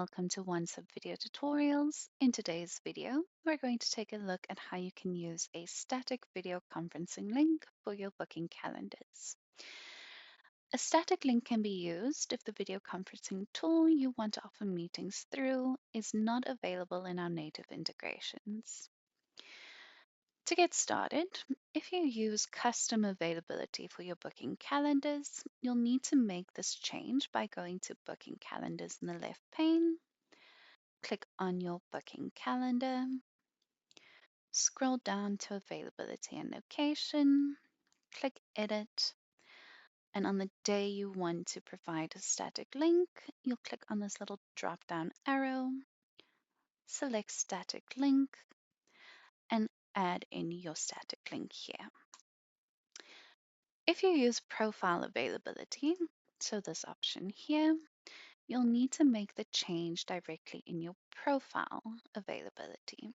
welcome to OnceHub video tutorials. In today's video, we're going to take a look at how you can use a static video conferencing link for your booking calendars. A static link can be used if the video conferencing tool you want to offer meetings through is not available in our native integrations. To get started, if you use custom availability for your booking calendars, you'll need to make this change by going to Booking Calendars in the left pane. Click on your booking calendar, scroll down to availability and location, click edit, and on the day you want to provide a static link, you'll click on this little drop down arrow, select static link, and add in your static link here. If you use profile availability, so this option here, you'll need to make the change directly in your profile availability.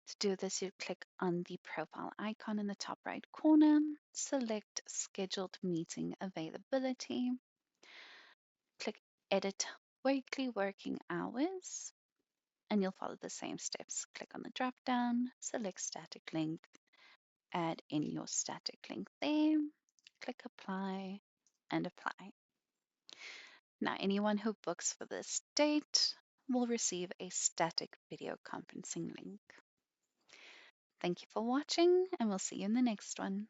To do this, you click on the profile icon in the top right corner, select Scheduled Meeting Availability, click Edit Weekly Working Hours, and you'll follow the same steps. Click on the drop down, select Static Link, add in your static link there, click Apply, and apply. Now, anyone who books for this date will receive a static video conferencing link. Thank you for watching, and we'll see you in the next one.